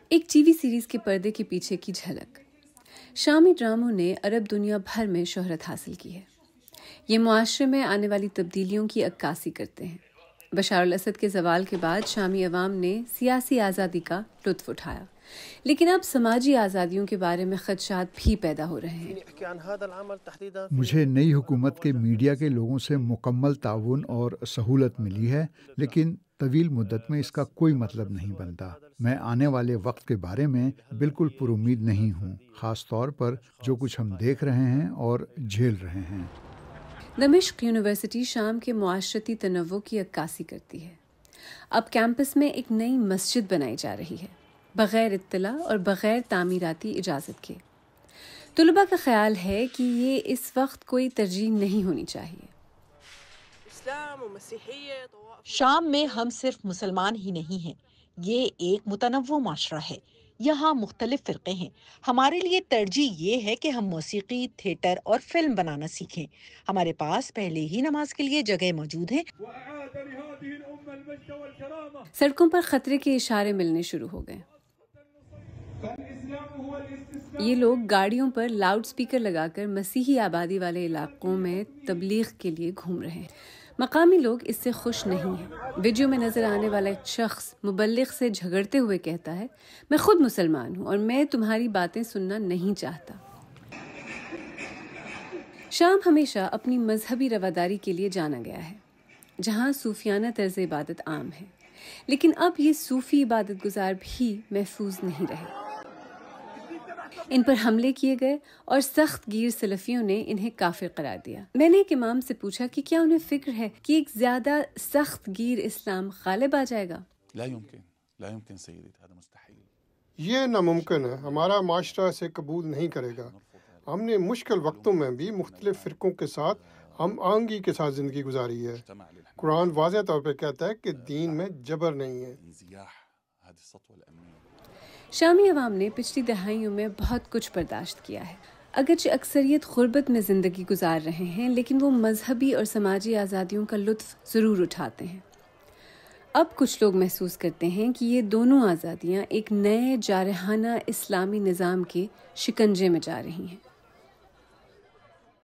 ایک T V series کے پردے کے پیچھے کی جھلک۔ شامی ڈراموں نے عرب دنیا بھر میں شہرت حاصل کی ہے۔ یہ معاشرے میں آنے والی تبدیلیوں کی عکاسی کرتے ہیں۔ بشار الاسد کے زوال کے بعد شامی عوام نے سیاسی آزادی کا لطف اٹھایا، لیکن اب سماجی آزادیوں کے بارے میں خدشات بھی پیدا ہو رہے ہیں۔ مجھے نئی حکومت کے میڈیا کے لوگوں سے مکمل تعاون اور سہولت ملی ہے، لیکن طویل مدت میں اس کا کوئی مطلب نہیں بنتا۔ میں آنے والے وقت کے بارے میں بالکل پر امید نہیں ہوں، خاص طور پر جو کچھ ہم دیکھ رہے ہیں اور جھیل رہے ہیں۔ دمشق یونیورسٹی شام کے معاشرتی تنوع کی عکاسی کرتی ہے۔ اب کیمپس میں ایک نئی مسجد بنائی جا رہی ہے، بغیر اطلاع اور بغیر تعمیراتی اجازت کے۔ طلباء کا خیال ہے کہ یہ اس وقت کوئی ترجیح نہیں ہونی چاہیے۔ شام میں ہم صرف مسلمان ہی نہیں ہیں، یہ ایک متنوع معاشرہ ہے۔ یہاں مختلف فرقے ہیں۔ ہمارے لیے ترجیح یہ ہے کہ ہم موسیقی، تھیٹر اور فلم بنانا سیکھیں۔ ہمارے پاس پہلے ہی نماز کے لیے جگہ موجود ہیں۔ سڑکوں پر خطرے کے اشارے ملنے شروع ہو گئے۔ یہ لوگ گاڑیوں پر لاؤڈ سپیکر لگا کر مسیحی آبادی والے علاقوں میں تبلیغ کے لیے گھوم رہے ہیں۔ مقامی لوگ اس سے خوش نہیں ہیں۔ ویڈیو میں نظر آنے والا ایک شخص مبلغ سے جھگڑتے ہوئے کہتا ہے، میں خود مسلمان ہوں اور میں تمہاری باتیں سننا نہیں چاہتا۔ شام ہمیشہ اپنی مذہبی رواداری کے لیے جانا گیا ہے، جہاں صوفیانہ طرز عبادت عام ہے، لیکن اب یہ صوفی عبادت گزار بھی محفوظ نہیں رہے۔ ان پر حملے کیے گئے اور سخت گیر سلفیوں نے انہیں کافر قرار دیا۔ میں نے ایک امام سے پوچھا کہ کیا انہیں فکر ہے کہ ایک زیادہ سخت گیر اسلام غالب آ جائے گا؟ لا يمكن سيدي، هذا مستحيل۔ یہ ناممکن ہے، ہمارا معاشرہ اسے قبول نہیں کرے گا۔ ہم نے مشکل وقتوں میں بھی مختلف فرقوں کے ساتھ ہم آہنگی کے ساتھ زندگی گزاری ہے۔ قرآن واضح طور پہ کہتا ہے کہ دین میں جبر نہیں ہے۔ شامی عوام نے پچھلی دہائیوں میں بہت کچھ برداشت کیا ہے۔ اگرچہ اکثریت غربت میں زندگی گزار رہے ہیں، لیکن وہ مذہبی اور سماجی آزادیوں کا لطف ضرور اٹھاتے ہیں۔ اب کچھ لوگ محسوس کرتے ہیں کہ یہ دونوں آزادیاں ایک نئے جارحانہ اسلامی نظام کے شکنجے میں جا رہی ہیں۔